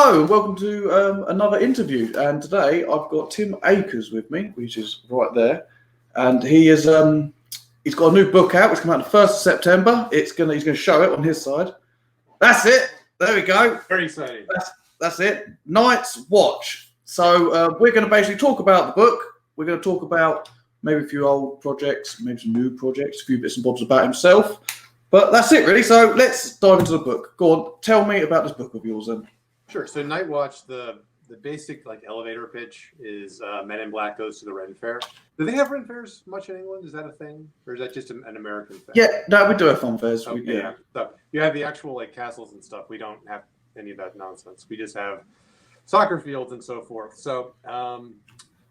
Hello and welcome to another interview. And today I've got Tim Akers with me, which is right there, and he's got a new book out, which came out the 1st of September. He's gonna show it on his side. That's it. There we go. Very exciting. That's it. Night's Watch. So we're going to basically talk about the book. We're going to talk about maybe a few old projects, maybe some new projects, a few bits and bobs about himself. But that's it, really. So let's dive into the book. Go on, tell me about this book of yours, then. Sure. So Night Watch, the basic elevator pitch is Men in Black goes to the Ren Fair. Do they have Ren Fairs much in England? Is that a thing, or is that just an American thing? Yeah, no, we do have fun fairs. Okay, yeah. So you have the actual castles and stuff. We don't have any of that nonsense. We just have soccer fields and so forth. So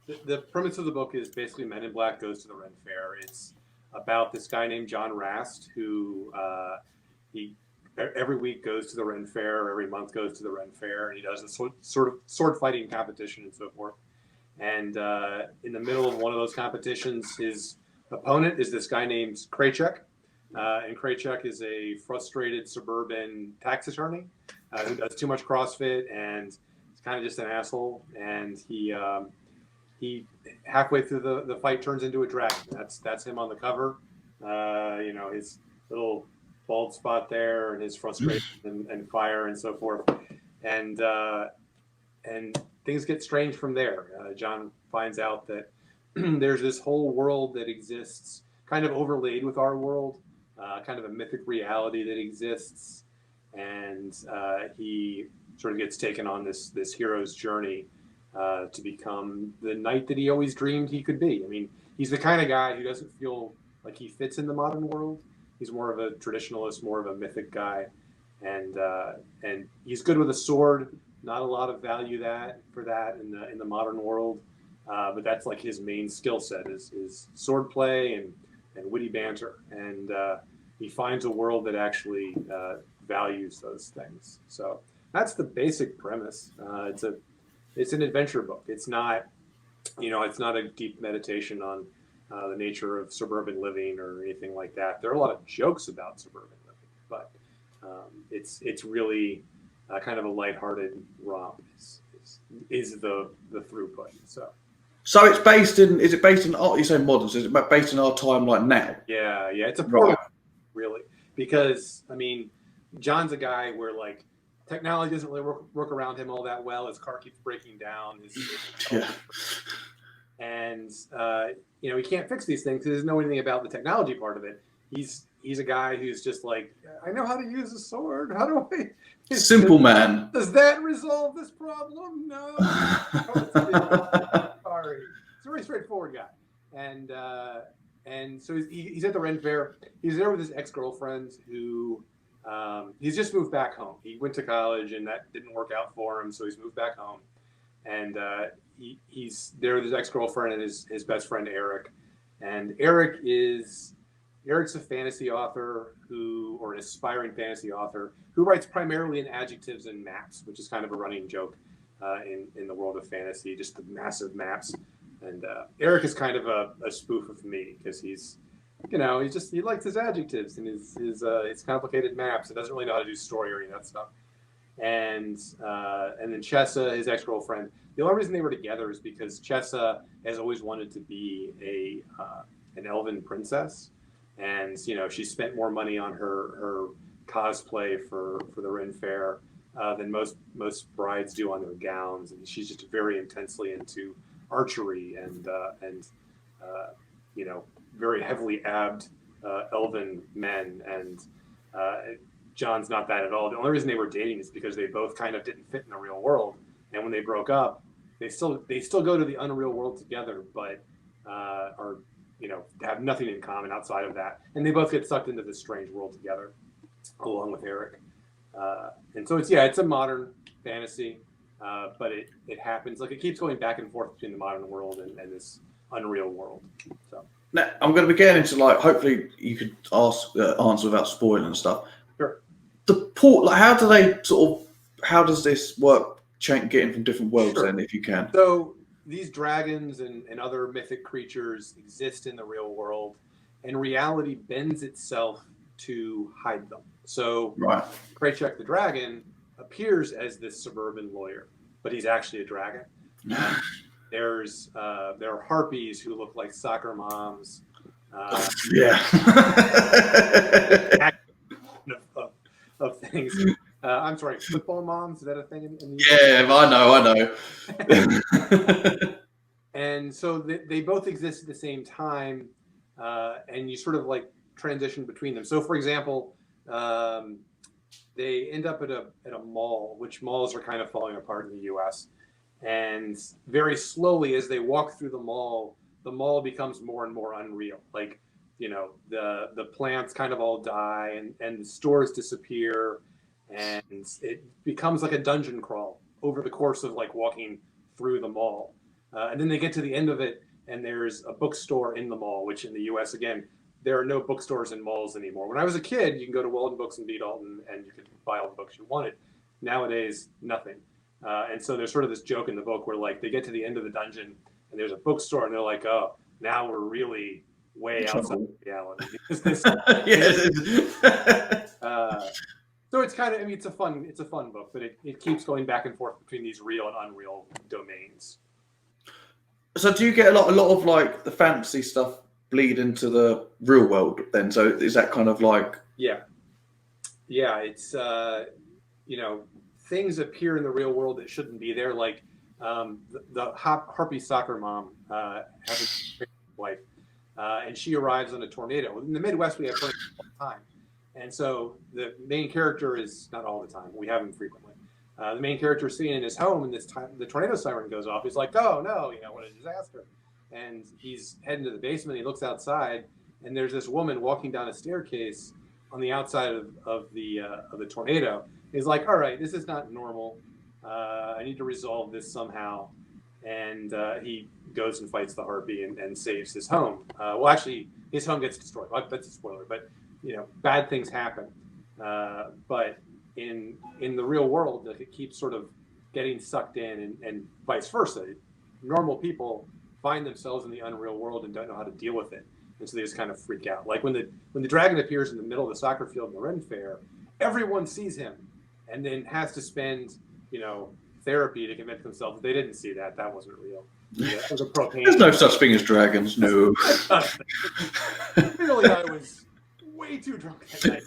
the premise of the book is basically Men in Black goes to the Ren Fair. It's about this guy named John Rast who he every week goes to the Ren Fair, every month goes to the Ren Fair, and he does a sort of sword fighting competition and so forth. And in the middle of one of those competitions, his opponent is this guy named Kraychek. And Kraychek is a frustrated suburban tax attorney who does too much CrossFit and is kind of just an asshole. And he halfway through the fight turns into a dragon. That's him on the cover. His little bald spot there and his frustration and fire and so forth. And things get strange from there. John finds out that there's this whole world that exists kind of overlaid with our world, kind of a mythic reality that exists. And he sort of gets taken on this hero's journey to become the knight that he always dreamed he could be. I mean, he's the kind of guy who doesn't feel like he fits in the modern world. He's more of a traditionalist, more of a mythic guy, and he's good with a sword. Not a lot of value for that in the modern world, but that's like his main skill set is sword play and witty banter. And he finds a world that actually values those things. So that's the basic premise. It's an adventure book. It's not a deep meditation on the nature of suburban living or anything like that. There are a lot of jokes about suburban living, but it's really kind of a lighthearted romp is the throughput. So it's based in. Is it based in art? You say modern. So is it based in our time, like now? Yeah. It's a product, really, because I mean, John's a guy where technology doesn't really work around him all that well. His car keeps breaking down. And he can't fix these things because he doesn't know anything about the technology part of it. He's a guy who's just like, I know how to use a sword. How do I? Simple man. Does that resolve this problem? No. Sorry. He's a very straightforward guy. And so he's at the Ren Fair. He's there with his ex-girlfriend who he's just moved back home. He went to college and that didn't work out for him, so he's moved back home. And he's there with his ex-girlfriend and his best friend Eric. And Eric's a fantasy author or an aspiring fantasy author who writes primarily in adjectives and maps, which is kind of a running joke in the world of fantasy, just the massive maps. And Eric is kind of a spoof of me because he likes his adjectives and his complicated maps. He doesn't really know how to do story or any of that stuff. And then Chessa, his ex-girlfriend, the only reason they were together is because Chessa has always wanted to be an elven princess, and she spent more money on her cosplay for the Ren Fair than most brides do on their gowns, and she's just very intensely into archery and very heavily abbed elven men, and John's not that at all. The only reason they were dating is because they both kind of didn't fit in the real world. And when they broke up, they still go to the unreal world together, but have nothing in common outside of that. And they both get sucked into this strange world together, along with Eric. And so it's a modern fantasy, but it happens it keeps going back and forth between the modern world and this unreal world. So now I'm going to be getting into hopefully you could answer without spoiling and stuff. Sure. The port, how does this work? Getting from different worlds, sure. Then, if you can. So these dragons and other mythic creatures exist in the real world, and reality bends itself to hide them. So, right. Kraychek the dragon appears as this suburban lawyer, but he's actually a dragon. There are harpies who look like soccer moms. Yeah. of things. I'm sorry, football moms, is that a thing in the Yeah, I know. And so they both exist at the same time, and you sort of like transition between them. So, for example, they end up at a mall, which malls are kind of falling apart in the U.S. And very slowly, as they walk through the mall becomes more and more unreal. Like, you know, the plants kind of all die, and the stores disappear, and it becomes like a dungeon crawl over the course of like walking through the mall. And then they get to the end of it, and there's a bookstore in the mall, which in the U.S., again, there are no bookstores in malls anymore. When I was a kid, you can go to Walden Books in B. Dalton, and you could buy all the books you wanted. Nowadays, nothing. And so there's sort of this joke in the book where like they get to the end of the dungeon, and there's a bookstore, and they're like, oh, now we're really way outside of reality. So it's kind of, I mean, it's a fun book, but it keeps going back and forth between these real and unreal domains. So do you get a lot of like the fantasy stuff bleed into the real world then? So is that kind of like... Yeah, it's you know, things appear in the real world that shouldn't be there. Like the harpy soccer mom has a wife, and she arrives on a tornado. In the Midwest, we have tornadoes all the time, and so the main character is not all the time. We have him frequently. The main character is sitting in his home, and this time the tornado siren goes off. He's like, "Oh no, you know, what a disaster!" And he's heading to the basement. He looks outside, and there's this woman walking down a staircase on the outside of the tornado. He's like, all right, this is not normal. I need to resolve this somehow. And he goes and fights the harpy and saves his home. Well, actually, his home gets destroyed. That's a spoiler, but you know, bad things happen. But in the real world, like, it keeps sort of getting sucked in, and vice versa. Normal people find themselves in the unreal world and don't know how to deal with it, and so they just kind of freak out. Like when the dragon appears in the middle of the soccer field in the Ren Fair, everyone sees him, and then has to spend, you know, therapy to convince themselves that they didn't see that. That wasn't real. Yeah, that was a propane. There's no such thing as dragons, no. Really, I was way too drunk that night.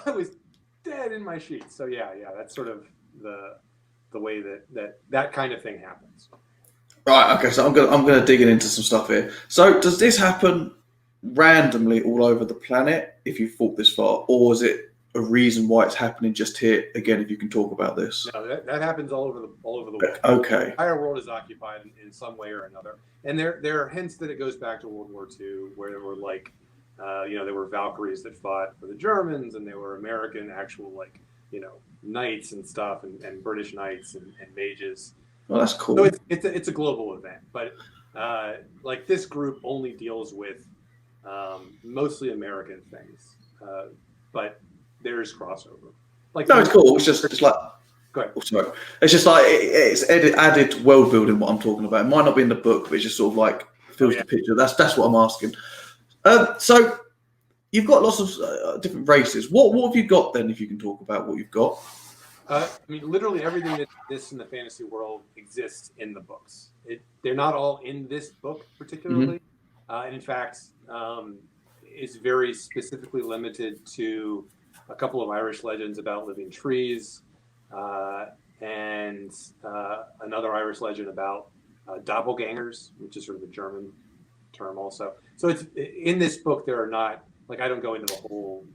I was dead in my sheets. So yeah, that's sort of the way that kind of thing happens. Right. Okay. So I'm gonna dig into some stuff here. So does this happen randomly all over the planet, if you thought this far, or is it a reason why it's happening just here? Again, if you can talk about this. No, that happens all over the world. Okay. The entire world is occupied in some way or another, and there are hints that it goes back to World War II, where there were like, you know, there were Valkyries that fought for the Germans, and there were American actual, like, you know, knights and stuff, and British knights and mages. Well, that's cool. So it's a global event, but like this group only deals with mostly American things, but there's crossover. Like, no, it's cool. It's like. Go ahead. Oh, sorry. It's just like it's added world building. What I'm talking about, it might not be in the book, but it's just sort of like fills the picture. That's what I'm asking. So you've got lots of different races. What have you got then? If you can talk about what you've got. I mean, literally everything that exists in the fantasy world exists in the books. They're not all in this book particularly, and in fact, it's very specifically limited to a couple of Irish legends about living trees, and another Irish legend about doppelgangers, which is sort of a German term also. So it's in this book. There are not, like, I don't go into the whole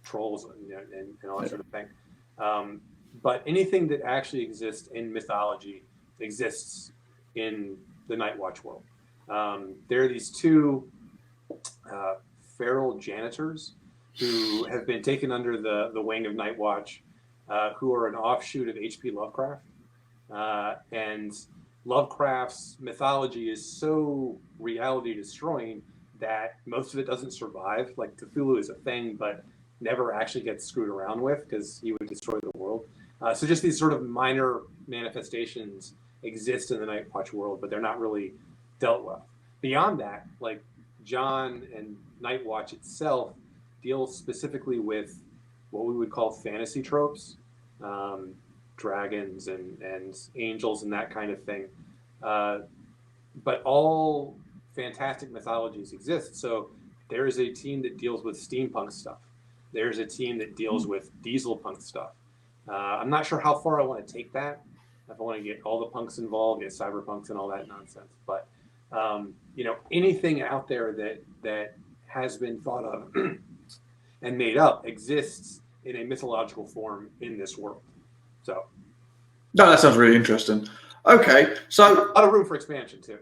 trolls and all that sort of thing. But anything that actually exists in mythology exists in the Night Watch world. There are these two feral janitors who have been taken under the wing of Night Watch, who are an offshoot of H.P. Lovecraft. And Lovecraft's mythology is so reality destroying that most of it doesn't survive. Like, Cthulhu is a thing, but never actually gets screwed around with because he would destroy the world. So just these sort of minor manifestations exist in the Night Watch world, but they're not really dealt with. Beyond that, like, John and Night Watch itself deals specifically with what we would call fantasy tropes, dragons and angels and that kind of thing. But all fantastic mythologies exist. So there is a team that deals with steampunk stuff. There's a team that deals with dieselpunk stuff. I'm not sure how far I want to take that. If I want to get all the punks involved, get cyberpunks and all that nonsense. But anything out there that has been thought of and made up exists in a mythological form in this world. So, no, that sounds really interesting. Okay, so a lot of room for expansion too.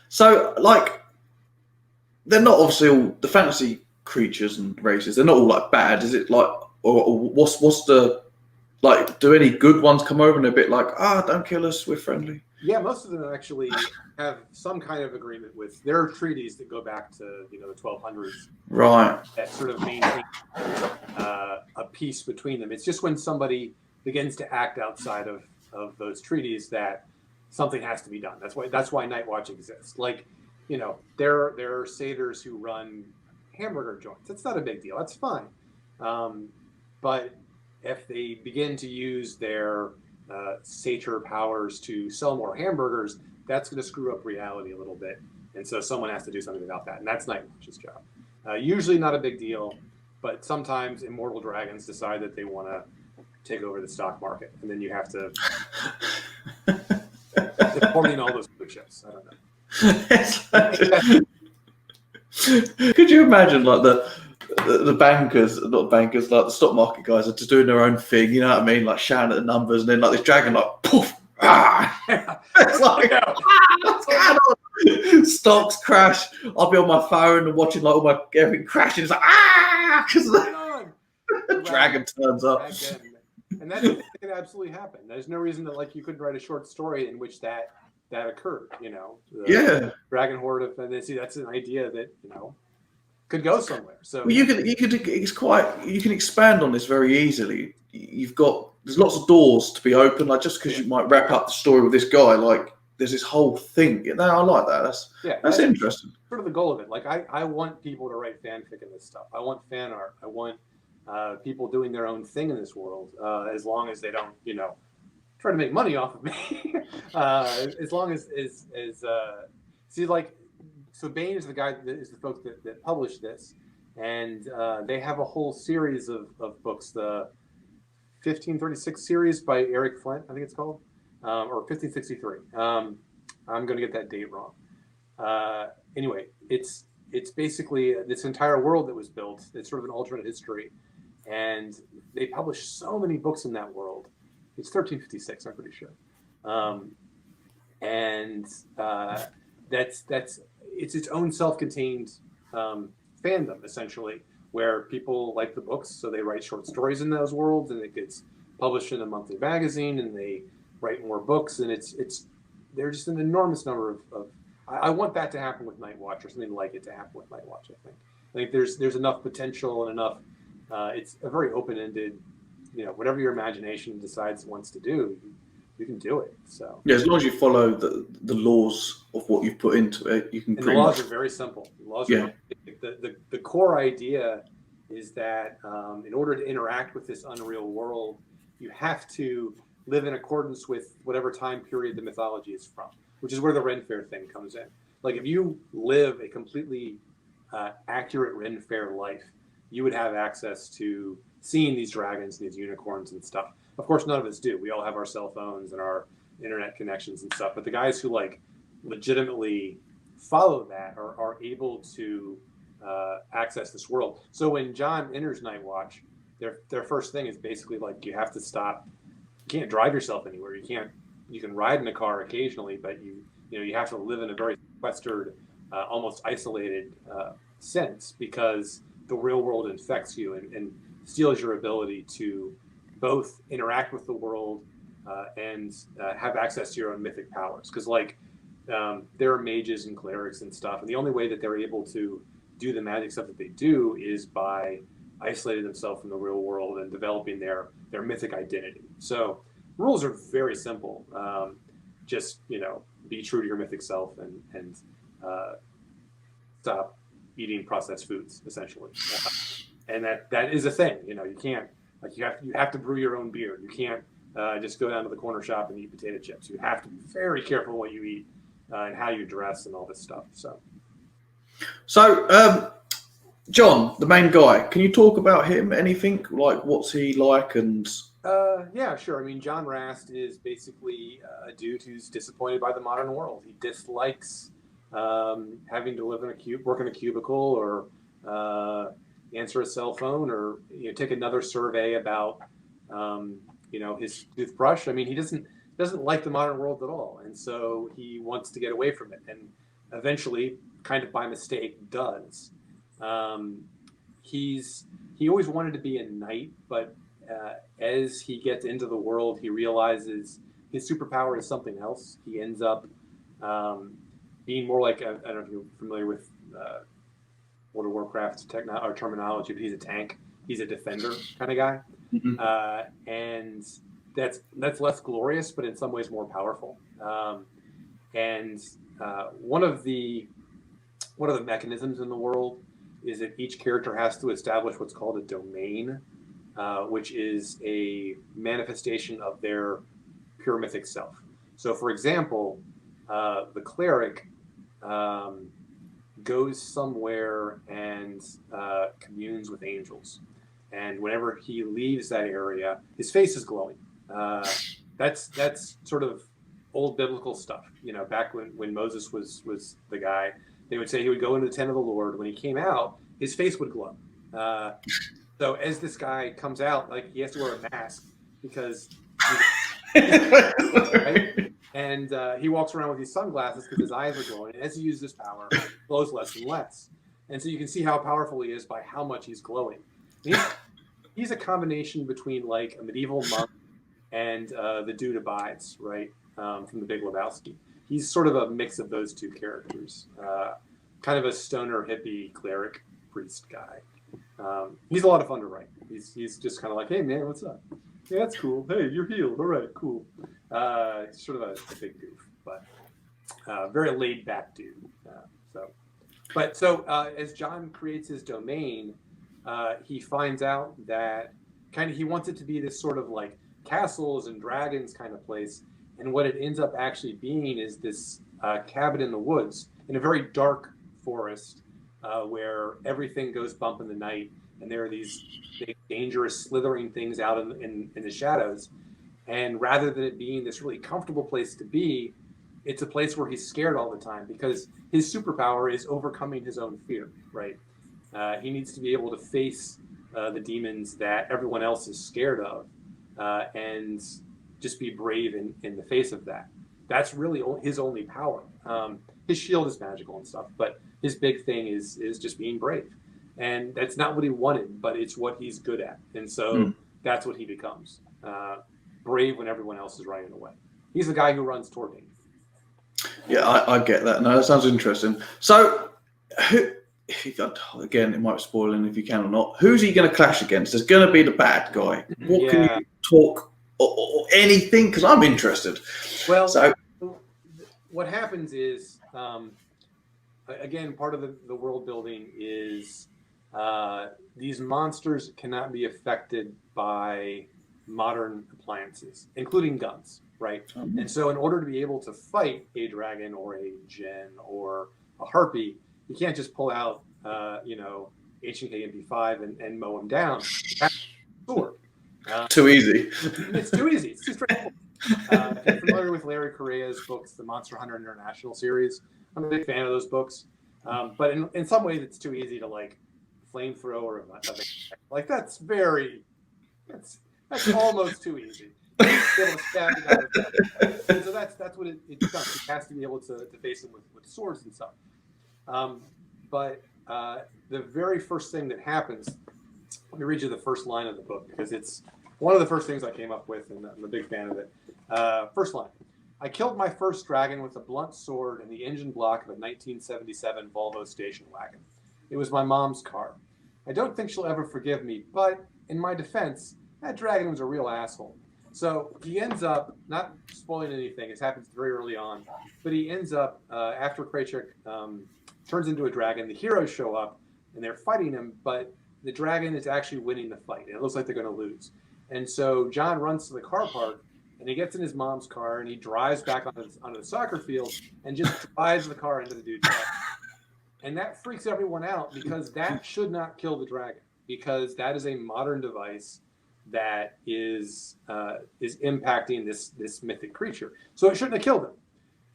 So, like, they're not obviously all the fantasy creatures and races. They're not all like bad, is it? Like, or what's the like? Do any good ones come over and they're a bit like, don't kill us, we're friendly? Yeah, most of them actually have some kind of agreement with. There are treaties that go back to the 1200s, right? That sort of maintain a peace between them. It's just when somebody begins to act outside of those treaties that something has to be done. That's why Night Watch exists. Like, there are satyrs who run hamburger joints. That's not a big deal. That's fine. But if they begin to use their satyr powers to sell more hamburgers, that's going to screw up reality a little bit. And so someone has to do something about that. And that's Night Watch's job. Usually not a big deal, but sometimes immortal dragons decide that they want to take over the stock market. And then you have to supporting all those blue chips. I don't know. Could you imagine like the bankers, not bankers, like the stock market guys are just doing their own thing, you know what I mean? Like shouting at the numbers and then like this dragon like poof. It's like what's going on? Stocks crash. I'll be on my phone and watching like all my everything crashing. It's like because the dragon turns up. And that can absolutely happen. There's no reason that you couldn't write a short story in which that occurred. Yeah. Dragon horde of and see that's an idea that could go somewhere. So well, you can expand on this very easily. There's lots of doors to be open. Like just because you might wrap up the story with this guy, like there's this whole thing. I like that. That's interesting. Sort of the goal of it. Like I want people to write fanfic in this stuff. I want fan art. I want people doing their own thing in this world, as long as they don't, try to make money off of me. As long as so Bain is the guy that is the folks that published this, and they have a whole series of books, the 1536 series by Eric Flint, I think it's called, or 1563. I'm going to get that date wrong. Anyway, it's basically this entire world that was built. It's sort of an alternate history. And they published so many books in that world. It's 1356, I'm pretty sure. That's its own self-contained fandom, essentially, where people like the books, so they write short stories in those worlds, and it gets published in a monthly magazine, and they write more books, and there's just an enormous number of I want that to happen with Night Watch, or something like it to happen with Night Watch. I think there's enough potential and enough. It's a very open-ended, whatever your imagination decides it wants to do, you can do it. So yeah, as long as you follow the laws of what you've put into it, you can. And the laws are very simple. The laws are the core idea is that in order to interact with this unreal world, you have to live in accordance with whatever time period the mythology is from, which is where the Ren Fair thing comes in. Like if you live a completely accurate Ren Fair life, you would have access to seeing these dragons and these unicorns and stuff. Of course, none of us do. We all have our cell phones and our internet connections and stuff. But the guys who legitimately follow that are able to access this world. So when John enters Night Watch, their first thing is basically you have to stop. You can't drive yourself anywhere. You can ride in a car occasionally, but you have to live in a very sequestered, almost isolated sense, because the real world infects you and steals your ability to both interact with the world and have access to your own mythic powers. Because there are mages and clerics and stuff, and the only way that they're able to do the magic stuff that they do is by isolating themselves from the real world and developing their mythic identity. So rules are very simple. Just be true to your mythic self and stop eating processed foods, essentially. and that is a thing. You know, you can't you have to brew your own beer. You can't just go down to the corner shop and eat potato chips. You have to be very careful what you eat and how you dress and all this stuff. So, John, the main guy, can you talk about him? Anything like what's he like? And yeah, sure. I mean, John Rast is basically a dude who's disappointed by the modern world. He dislikes having to live in work in a cubicle, or answer a cell phone, or take another survey about his toothbrush. I mean, he doesn't like the modern world at all, and so he wants to get away from it, and eventually, kind of by mistake, does. He always wanted to be a knight, but as he gets into the world, he realizes his superpower is something else. He ends up being more like I don't know if you're familiar with World of Warcraft terminology, but he's a tank. He's a defender kind of guy, and that's less glorious, but in some ways more powerful. And one of the mechanisms in the world is that each character has to establish what's called a domain, which is a manifestation of their pure mythic self. So, for example, the cleric goes somewhere and communes with angels, and whenever he leaves that area, his face is glowing. That's sort of old biblical stuff. Back when Moses was the guy, they would say he would go into the tent of the Lord. When he came out, his face would glow. So as this guy comes out, like, he has to wear a mask because right? And he walks around with these sunglasses because his eyes are glowing. And as he uses this power, it glows less and less. And so you can see how powerful he is by how much he's glowing. He's a combination between like a medieval monk and the dude abides, right, from The Big Lebowski. He's sort of a mix of those two characters, kind of a stoner hippie cleric priest guy. He's a lot of fun to write. He's just kind of like, hey man, what's up? Yeah, that's cool. Hey, you're healed. All right, cool. He's sort of a big goof, but very laid back dude. So as John creates his domain, he finds out that he wants it to be this sort of like castles and dragons kind of place. And what it ends up actually being is this cabin in the woods in a very dark forest where everything goes bump in the night. And there are these big, dangerous, slithering things out in the shadows. And rather than it being this really comfortable place to be, it's a place where he's scared all the time because his superpower is overcoming his own fear, right? He needs to be able to face the demons that everyone else is scared of and just be brave in the face of that. That's really his only power. His shield is magical and stuff, but his big thing is just being brave. And that's not what he wanted, but it's what he's good at. And so that's what he becomes. Brave when everyone else is running away. He's the guy who runs toward me. Yeah, I get that. No, that sounds interesting. So, again, it might be spoiling if you can or not. Who's he going to clash against? There's going to be the bad guy. What can you talk or anything? Because I'm interested. Well, so what happens is, again, part of the world building is these monsters cannot be affected by modern appliances, including guns, right? And so in order to be able to fight a dragon or a djinn or a harpy, you can't just pull out, HNK MP5 and mow them down. That's sword. Too easy. It's too easy. It's too straightforward. If you're familiar with Larry Correa's books, the Monster Hunter International series, I'm a big fan of those books. But in some ways, it's too easy to like flamethrower like that's almost too easy. Be able to stab the guy with that. And so that's what it does. It has to be able to face him with swords and stuff. But the very first thing that happens, let me read you the first line of the book because it's one of the first things I came up with, and I'm a big fan of it. First line. I killed my first dragon with a blunt sword in the engine block of a 1977 Volvo station wagon. It was my mom's car. I don't think she'll ever forgive me, but in my defense, that dragon was a real asshole. So he ends up, not spoiling anything, it happens very early on, but he ends up, after Kraychik turns into a dragon, the heroes show up, and they're fighting him, but the dragon is actually winning the fight. It looks like they're going to lose. And so John runs to the car park, and he gets in his mom's car, and he drives back onto the soccer field and just drives the car into the dude's head. And that freaks everyone out because that should not kill the dragon, because that is a modern device that is impacting this mythic creature. So it shouldn't have killed him.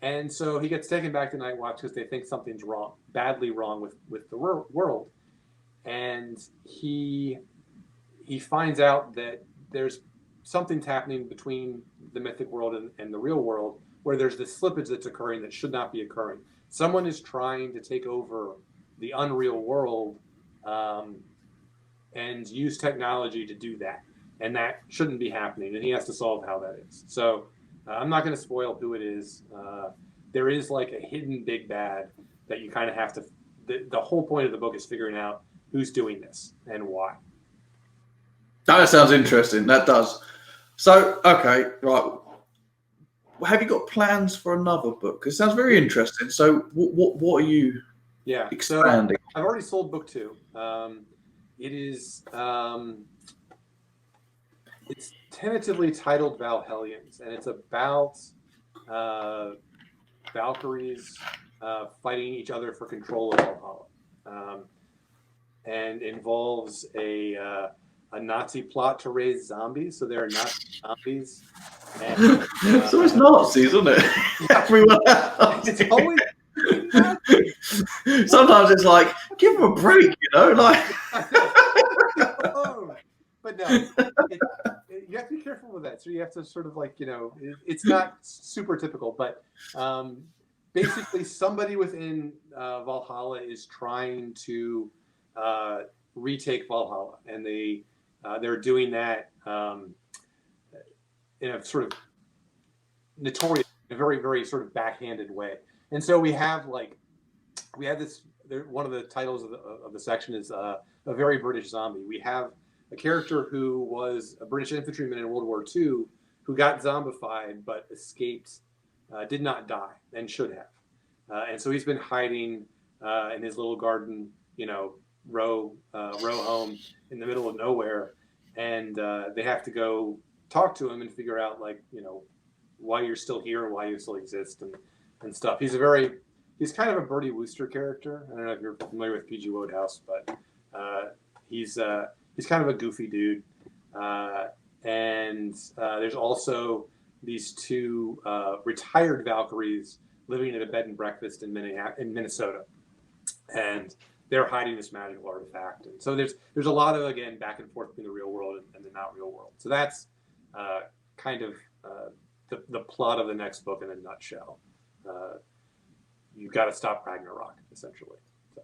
And so he gets taken back to Night Watch because they think something's wrong, badly wrong with the world. And he finds out that there's something's happening between the mythic world and the real world, where there's this slippage that's occurring that should not be occurring. Someone is trying to take over the unreal world and use technology to do that. And that shouldn't be happening. And he has to solve how that is. So I'm not going to spoil who it is. There is like a hidden big bad that you kind of have to, the whole point of the book is figuring out who's doing this and why. That sounds interesting. That does. So, okay, right. Have you got plans for another book? Because it sounds very interesting. So what are you expanding? So I've already sold book 2. It is it's tentatively titled Valhellions, and it's about Valkyries fighting each other for control of Valhalla, and involves a Nazi plot to raise zombies. So there are Nazi zombies. And, so it's Nazis, isn't it? Everyone else. It's always sometimes it's like, give them a break, you know, like. But no, you have to be careful with that. So you have to sort of like, it's not super typical, but basically somebody within Valhalla is trying to retake Valhalla, and they're doing that in a sort of notorious, in a very, very sort of backhanded way. And so we have this. One of the titles of the section is a very British zombie. We have a character who was a British infantryman in World War II who got zombified but escaped, did not die, and should have. And so he's been hiding in his little garden, row home in the middle of nowhere, and they have to go talk to him and figure out why you're still here and why you still exist and stuff. He's kind of a Bertie Wooster character. I don't know if you're familiar with P.G. Wodehouse, but he's kind of a goofy dude. And there's also these 2 retired Valkyries living at a bed and breakfast in Minnesota, and they're hiding this magical artifact. And so there's a lot of, again, back and forth between the real world and the not real world. So that's kind of the plot of the next book in a nutshell. You've got to stop Ragnarok, essentially. So.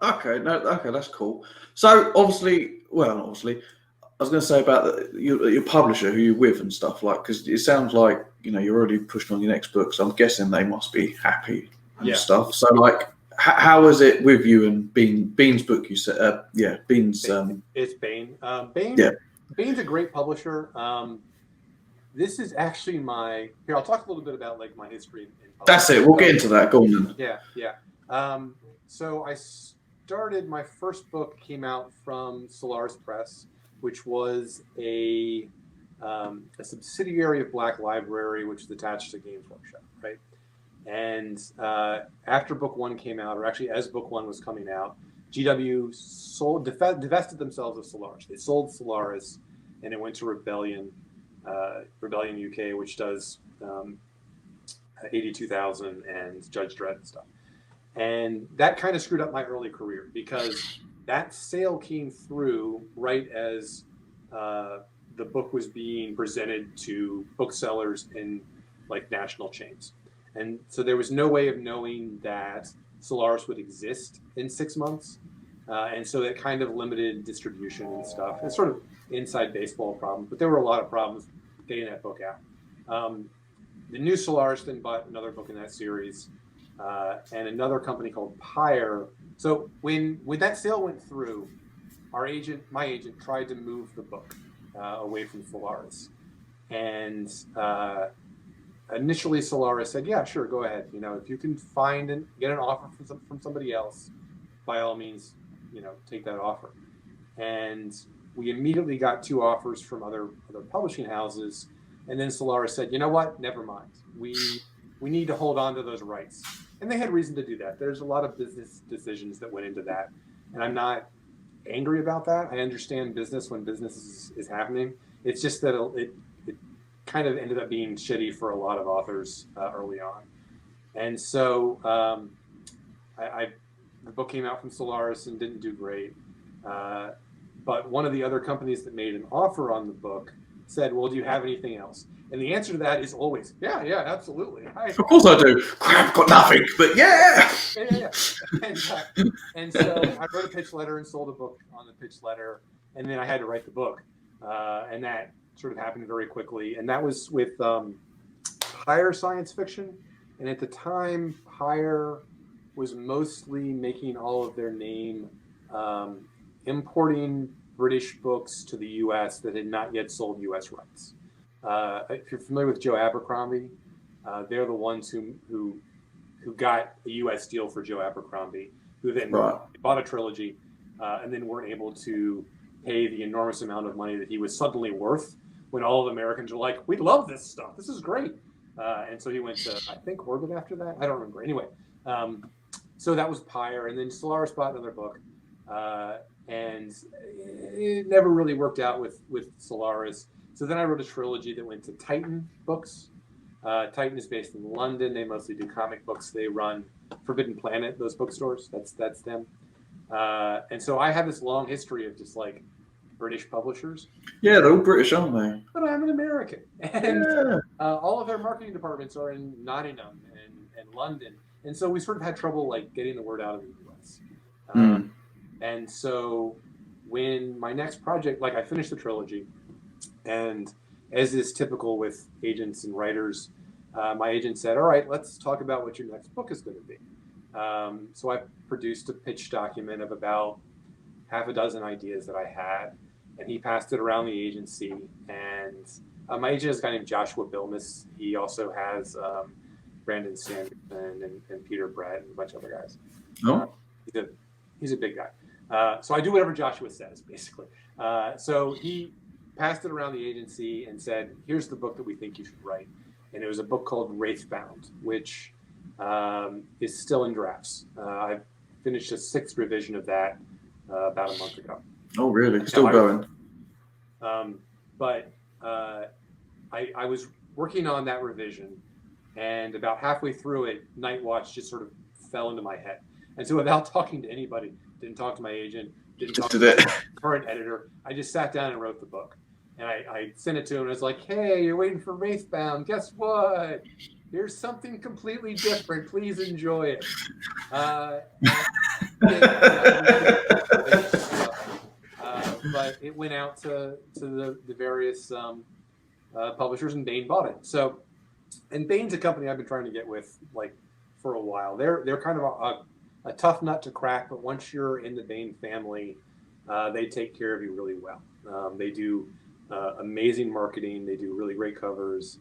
Okay, that's cool. So obviously, I was going to say about your publisher, who you're with and stuff, because it sounds like you're already pushing on your next book. So I'm guessing they must be happy and stuff. So how is it with you and Bean's book? You said, Bean's. It's Bain. Yeah. Bain's a great publisher. This is actually here. I'll talk a little bit about my history in publishing. That's it. We'll get into that. Go on then. Yeah. So I started, my first book came out from Solaris Press, which was a subsidiary of Black Library, which is attached to Games Workshop, right? And after book 1 came out, or actually as book 1 was coming out, GW divested themselves of Solaris. They sold Solaris, and it went to Rebellion UK, which does 82,000 and Judge Dredd and stuff. And that kind of screwed up my early career, because that sale came through right as the book was being presented to booksellers in national chains. And so there was no way of knowing that Solaris would exist in 6 months. And so it kind of limited distribution and stuff. It's sort of inside baseball problem, but there were a lot of problems getting that book out. The new Solaris then bought another book in that series, and another company called Pyre. So when that sale went through, my agent tried to move the book away from Solaris. And initially Solaris said, yeah, sure, go ahead. If you can find and get an offer from somebody else, by all means, take that offer. and we immediately got 2 offers from other publishing houses. And then Solaris said, you know what? Never mind. We need to hold on to those rights. And they had reason to do that. There's a lot of business decisions that went into that. And I'm not angry about that. I understand business when business is happening. It's just that it kind of ended up being shitty for a lot of authors early on. And so the book came out from Solaris and didn't do great. But one of the other companies that made an offer on the book said, well, do you have anything else? And the answer to that is always, yeah, absolutely. Of course I do. I've got nothing, but yeah. Yeah. And so I wrote a pitch letter and sold a book on the pitch letter. And then I had to write the book. And that sort of happened very quickly. And that was with Higher Science Fiction. And at the time, Higher was mostly making all of their name importing British books to the U.S. that had not yet sold U.S. rights. If you're familiar with Joe Abercrombie, they're the ones who got a U.S. deal for Joe Abercrombie, who then bought a trilogy and then weren't able to pay the enormous amount of money that he was suddenly worth when all of Americans were like, we love this stuff. This is great. And so he went to, I think, Orbit after that. I don't remember. Anyway, so that was Pyre. And then Solaris bought another book. And it never really worked out with Solaris. So then I wrote a trilogy that went to Titan Books. Titan is based in London. They mostly do comic books. They run Forbidden Planet, those bookstores. That's them. And so I have this long history of just like British publishers. Yeah, they're all British, aren't they? But I'm an American. And all of their marketing departments are in Nottingham and London. And so we sort of had trouble like getting the word out of the US. And so when my next project, like I finished the trilogy, and as is typical with agents and writers, my agent said, all right, let's talk about what your next book is going to be. So I produced a pitch document of about half a dozen ideas that I had, and he passed it around the agency. And my agent is a guy named Joshua Bilmus. He also has Brandon Sanderson and Peter Brett and a bunch of other guys. He's a big guy. So I do whatever Joshua says, basically. So he passed it around the agency and said, here's the book that we think you should write. And it was a book called Wraithbound, which is still in drafts. I finished a 6th revision of that about a month ago. Oh, really? Still going? But I was working on that revision, and about halfway through it, Night Watch just sort of fell into my head. And so without talking to anybody, didn't talk to my agent, didn't talk to the current editor, I just sat down and wrote the book. And I sent it to him, and I was like, hey, you're waiting for Wraithbound. Guess what? Here's something completely different. Please enjoy it. But it went out to the various publishers, and Baen bought it. So, and Baen's a company I've been trying to get with like for a while. They're kind of a tough nut to crack, but once you're in the Baen family, they take care of you really well. They do amazing marketing. They do really great covers.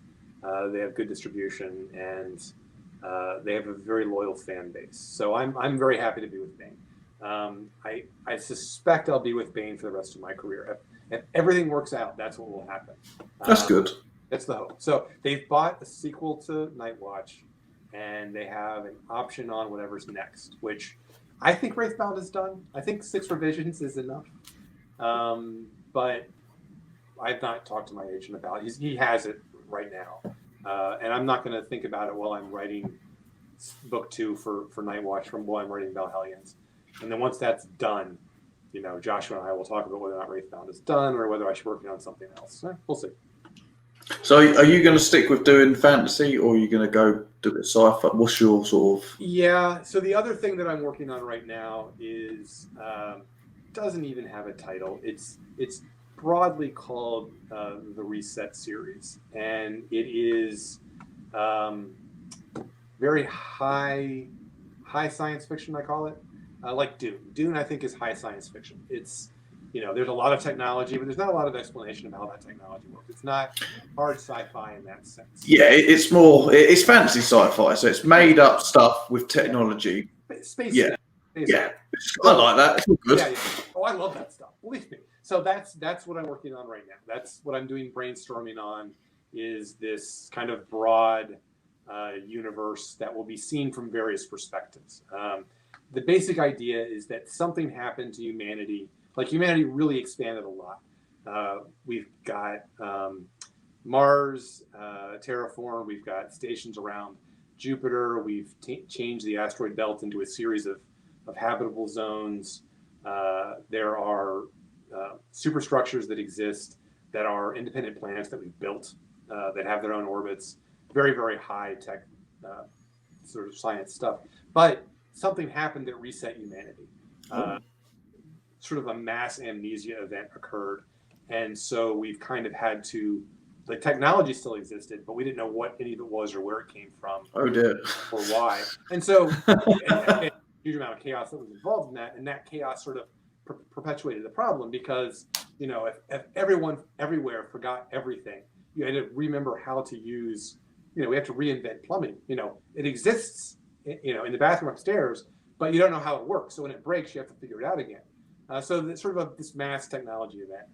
They have good distribution, and they have a very loyal fan base. So I'm very happy to be with Baen. I suspect I'll be with Baen for the rest of my career. If everything works out, that's what will happen. That's good. That's the hope. So they've bought a sequel to Night Watch, and they have an option on whatever's next, which I think Wraithbound is done. I think 6 revisions is enough. But I've not talked to my agent about it. He has it right now. And I'm not going to think about it while I'm writing book 2 for Night Watch from while I'm writing Valhellions. And then once that's done, Joshua and I will talk about whether or not Wraithbound is done or whether I should be working on something else. We'll see. So are you going to stick with doing fantasy, or are you going to go do a bit of sci-fi? What's your sort of... Yeah, so the other thing that I'm working on right now is doesn't even have a title. It's broadly called the Reset series, and it is very high science fiction, I call it. Like Dune. Dune, I think, is high science fiction. It's, there's a lot of technology, but there's not a lot of explanation of how that technology works. It's not hard sci-fi in that sense. Yeah, it's fantasy sci-fi, so it's made up stuff with technology. Space. Yeah. Yeah, I like that. It's all good. Yeah. Oh, I love that stuff. Believe me. So that's what I'm working on right now. That's what I'm doing brainstorming on. Is this kind of broad universe that will be seen from various perspectives. The basic idea is that something happened to humanity. Like humanity really expanded a lot. We've got Mars, terraform. We've got stations around Jupiter. We've changed the asteroid belt into a series of habitable zones. There are superstructures that exist that are independent planets that we've built that have their own orbits. Very, very high tech sort of science stuff. But something happened that reset humanity. Sort of a mass amnesia event occurred. And so we've kind of had to, the technology still existed, but we didn't know what any of it was or where it came from. Oh, dear. Or why. And so a huge amount of chaos that was involved in that. And that chaos sort of perpetuated the problem because, if everyone everywhere forgot everything, you had to remember how to use, we have to reinvent plumbing. It exists, in the bathroom upstairs, but you don't know how it works. So when it breaks, you have to figure it out again. So it's sort of this mass technology event.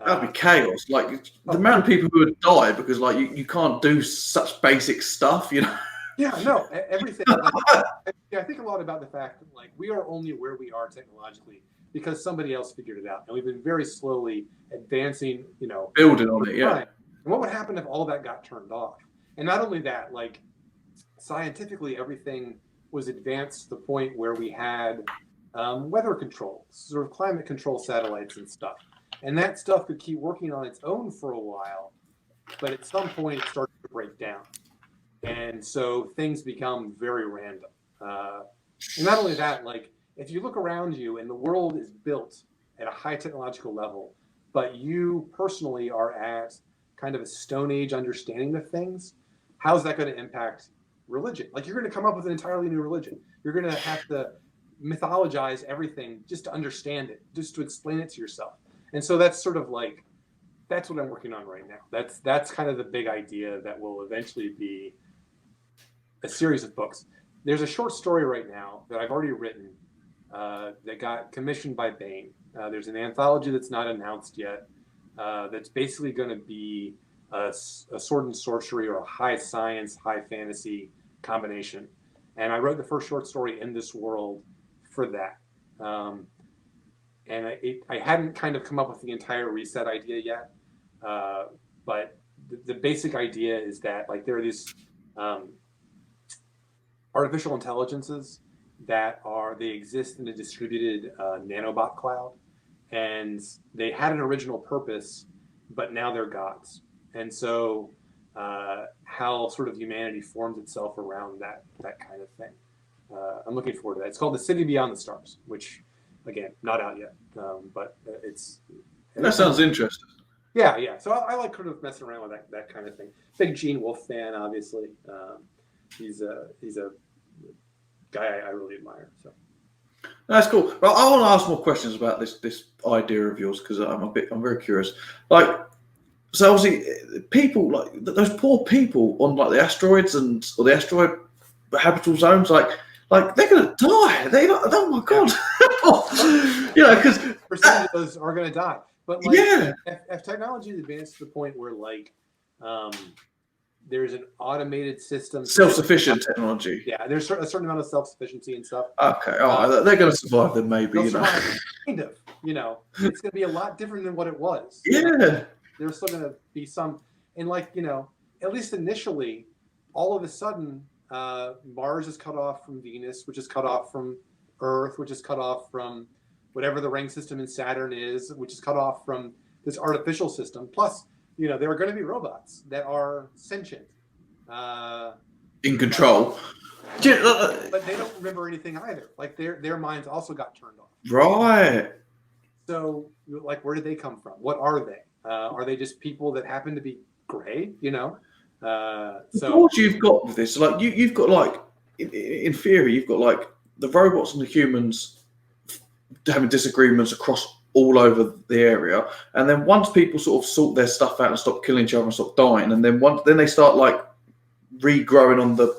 That'd be chaos. Like the amount of people who would die because you can't do such basic stuff, Yeah, no, everything. I think a lot about the fact that we are only where we are technologically because somebody else figured it out, and we've been very slowly advancing. Building on it. Yeah. And what would happen if all that got turned off? And not only that, scientifically, everything was advanced to the point where we had weather control, sort of climate control satellites and stuff. And that stuff could keep working on its own for a while, but at some point it started to break down. And so things become very random. And not only that, if you look around you and the world is built at a high technological level, but you personally are at kind of a Stone Age understanding of things, how's that going to impact religion? You're going to come up with an entirely new religion. You're going to have to mythologize everything just to understand it, just to explain it to yourself. And so that's sort of that's what I'm working on right now. That's kind of the big idea that will eventually be a series of books. There's a short story right now that I've already written that got commissioned by Bain. There's an anthology that's not announced yet that's basically going to be a sword and sorcery or a high science, high fantasy combination. And I wrote the first short story in this world for that. And I hadn't kind of come up with the entire reset idea yet, but the basic idea is that there are these artificial intelligences that they exist in a distributed nanobot cloud, and they had an original purpose, but now they're gods. And so how sort of humanity forms itself around that kind of thing. I'm looking forward to that. It's called The City Beyond the Stars, which, again, not out yet, but it's... That sounds interesting. Yeah. So I like kind of messing around with that kind of thing. Big Gene Wolfe fan, obviously. He's a guy I really admire. So that's cool. Well, I want to ask more questions about this idea of yours because I'm very curious. So obviously, people those poor people on the asteroids or the asteroid habitable zones, they're gonna die. Oh my god, because percentage of those are gonna die. But if technology is advanced to the point where there's an automated system, self-sufficient technology. Yeah, there's a certain amount of self-sufficiency and stuff. Okay, they're gonna survive then, maybe. Survive, kind of. It's gonna be a lot different than what it was. Yeah. There's still gonna be some, and at least initially, all of a sudden. Mars is cut off from Venus, which is cut off from Earth, which is cut off from whatever the ring system in Saturn is, which is cut off from this artificial system. Plus, there are going to be robots that are sentient. In control. But they don't remember anything either. Their minds also got turned off. Right. So, where did they come from? What are they? Are they just people that happen to be gray, So what you've got with this, you've got in theory, you've got the robots and the humans having disagreements across all over the area, and then once people sort of sort their stuff out and stop killing each other and stop dying, and then they start regrowing on the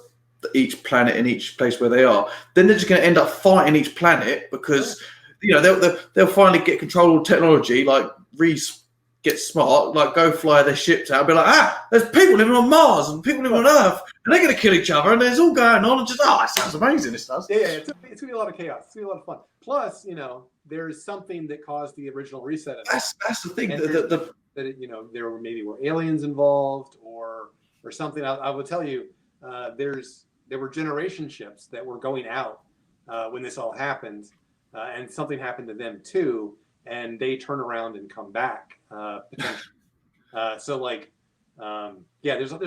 each planet in each place where they are, then they're just going to end up fighting each planet because they'll finally get control of technology, like Reese get smart, like go fly their ships out and be like, there's people living on Mars and people living on Earth and they're going to kill each other and there's all going on and just, it sounds amazing, this does. Yeah, it's going to be a lot of chaos. It's going to be a lot of fun. Plus, there's something that caused the original reset. That's the thing. There were aliens involved or something. I will tell you, there were generation ships that were going out when this all happened, and something happened to them too, and they turn around and come back potentially. There's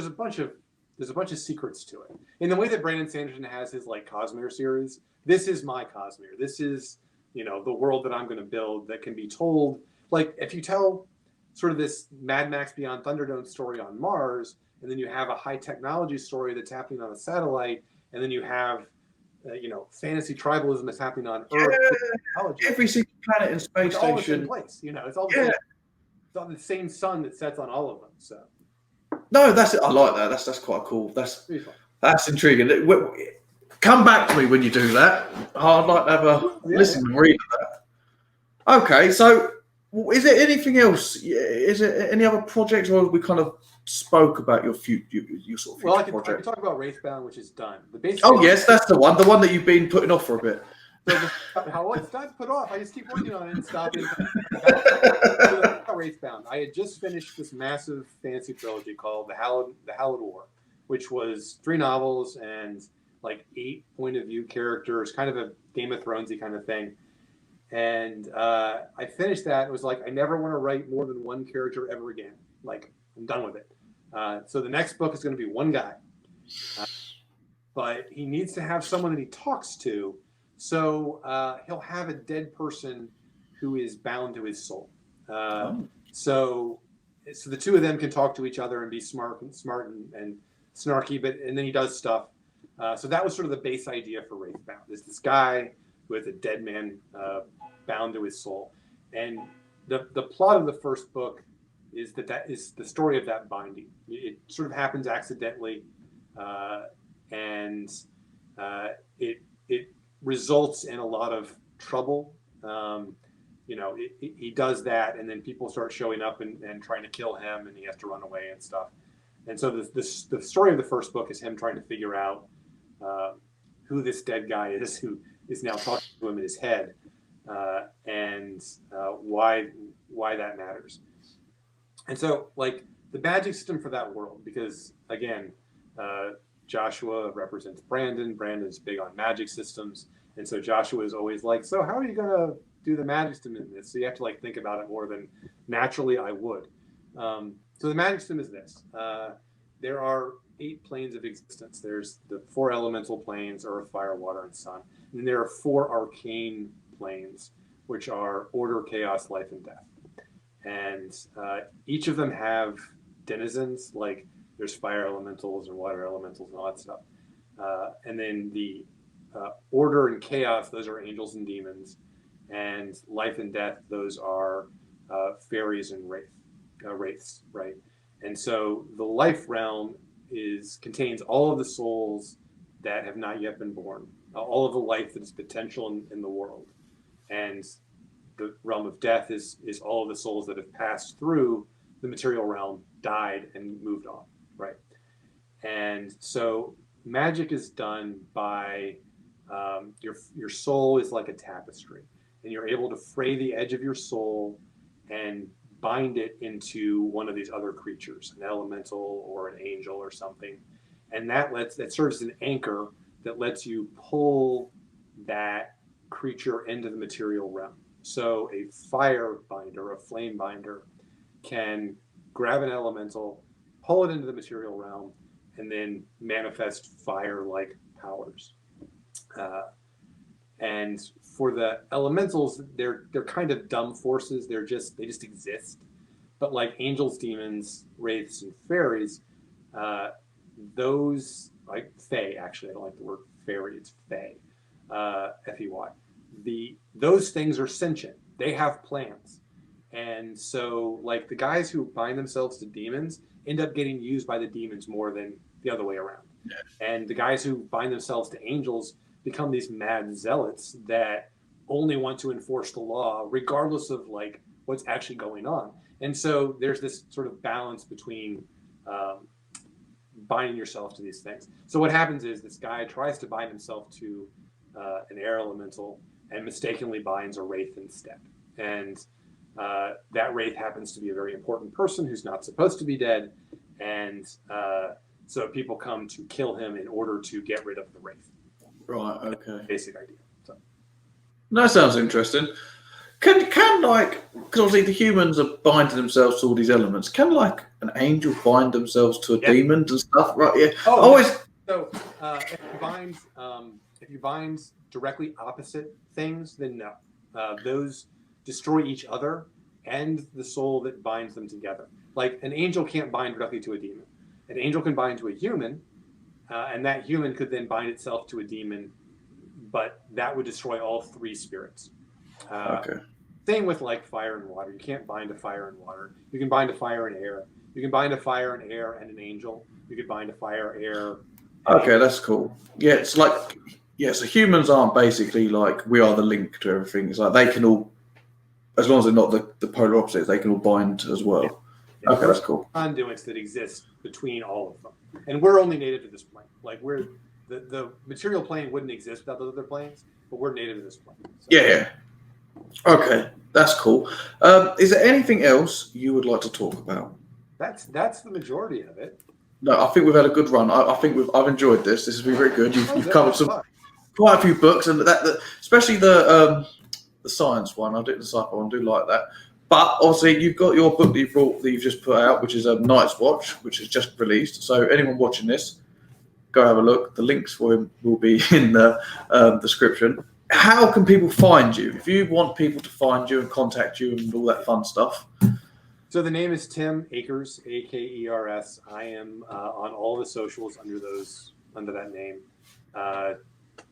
a bunch of secrets to it. In the way that Brandon Sanderson has his like Cosmere series, this is my Cosmere. This is the world that I'm going to build that can be told. Like if you tell sort of this Mad Max Beyond Thunderdome story on Mars, and then you have a high technology story that's happening on a satellite, and then you have fantasy tribalism that's happening on Earth. Every single planet and space station. All the same place. It's all it's on the same sun that sets on all of them. So. No, that's it. I like that. That's quite cool. That's intriguing. Come back to me when you do that. I'd like to have a listen and read that. Okay, so is there anything else? Is there any other projects, or we kind of spoke about your sort of future project? I could talk about Wraithbound, which is done. Yes, that's the one that you've been putting off for a bit. So it's not put off. I just keep working on it and stopping. Wraithbound. I had just finished this massive fantasy trilogy called The Hallowed War, which was 3 novels and like 8 point of view characters, kind of a Game of Thronesy kind of thing. And I finished that. It was like, I never want to write more than one character ever again. Like, I'm done with it. So the next book is going to be one guy. But he needs to have someone that he talks to. So he'll have a dead person who is bound to his soul. So the two of them can talk to each other and be smart and snarky, and then he does stuff. So that was sort of the base idea for Wraithbound. There's this guy with a dead man bound to his soul. And the plot of the first book is that is the story of that binding. It sort of happens accidentally, and it results in a lot of trouble. He does that, and then people start showing up and trying to kill him, and he has to run away and stuff. And so the story of the first book is him trying to figure out who this dead guy is, who is now talking to him in his head, and why that matters. And so, like, the magic system for that world, because again, Joshua represents Brandon. Brandon's big on magic systems, and so Joshua is always like, "So how are you gonna do the magic system in this?" So you have to like think about it more than naturally I would. So the magic system is this: there are 8 planes of existence. There's the 4 elemental planes: earth, fire, water, and sun. And then there are 4 arcane planes, which are order, chaos, life, and death. And each of them have denizens, like there's fire elementals and water elementals and all that stuff. And then the order and chaos, those are angels and demons. And life and death, those are fairies and wraiths, right? And so the life realm contains all of the souls that have not yet been born, all of the life that is potential in the world. And the realm of death is all of the souls that have passed through the material realm, died, and moved on, right? And so magic is done by your soul is like a tapestry, and you're able to fray the edge of your soul and bind it into one of these other creatures, an elemental or an angel or something, and that serves as an anchor that lets you pull that creature into the material realm. So a fire binder, a flame binder, can grab an elemental, pull it into the material realm, and then manifest fire-like powers. And for the elementals, they're kind of dumb forces. They just exist. But like angels, demons, wraiths, and fairies, those, like fae, actually, I don't like the word fairy, it's fae, F-E-Y. Those things are sentient. They have plans. And so like the guys who bind themselves to demons end up getting used by the demons more than the other way around. And the guys who bind themselves to angels become these mad zealots that only want to enforce the law, regardless of like what's actually going on. And so there's this sort of balance between binding yourself to these things. So what happens is this guy tries to bind himself to an air elemental and mistakenly binds a wraith instead. And that wraith happens to be a very important person who's not supposed to be dead. And so people come to kill him in order to get rid of the wraith. Right, okay. Basic idea. So. That sounds interesting. Can like, because obviously the humans are binding themselves to all these elements. Can like an angel bind themselves to a demon and stuff? Right? Yeah. Oh, always. So if you bind directly opposite things, then no. Those destroy each other and the soul that binds them together. Like an angel can't bind directly to a demon. An angel can bind to a human, and that human could then bind itself to a demon, but that would destroy all three spirits. Okay. Same with like fire and water. You can't bind a fire and water. You can bind a fire and air. You can bind a fire and air and an angel. You could bind a fire, air. Okay, that's cool. Yeah, it's like, so humans aren't basically like, we are the link to everything. It's like they can all, as long as they're not the polar opposites, they can all bind as well. Yeah. Okay, that's cool. Conduits that exist between all of them. And we're only native to this plane. Like we're, the material plane wouldn't exist without those other planes, but we're native to this plane. So. Yeah. Okay, that's cool. Is there anything else you would like to talk about? That's the majority of it. No, I think we've had a good run. I think I've enjoyed this. This has been very good. You've covered quite a few books, and that especially the science one. I did the sci-fi one. I do like that. But obviously, you've got your book that you've just put out, which is Night's Watch, which is just released. So anyone watching this, go have a look. The links for him will be in the description. How can people find you? If you want people to find you and contact you and all that fun stuff. So the name is Tim Akers, Akers. I am on all the socials under that name,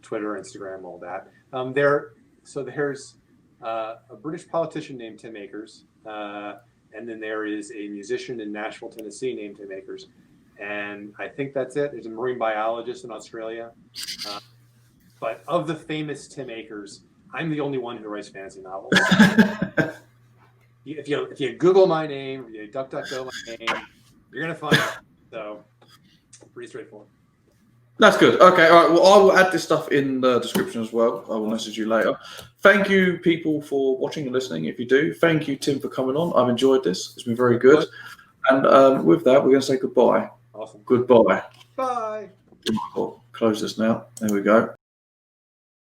Twitter, Instagram, all that. There's a British politician named Tim Akers, and then there is a musician in Nashville, Tennessee named Tim Akers, and I think that's it. There's a marine biologist in Australia, but of the famous Tim Akers, I'm the only one who writes fantasy novels. If you Google my name, if you DuckDuckGo my name, you're gonna find it. So pretty straightforward. That's good. Okay, all right. Well, I will add this stuff in the description as well. I will message you later. Thank you, people, for watching and listening. If you do, thank you, Tim, for coming on. I've enjoyed this. It's been very good. And with that, we're going to say goodbye. Awesome. Goodbye. Bye. I'll close this now. There we go.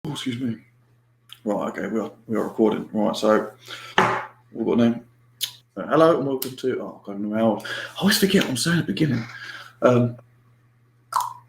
Oh, excuse me. Right. Okay. We are recording. Right. So we've got a name. Hello and welcome to. Oh, I don't know how. I always forget what I'm saying at the beginning.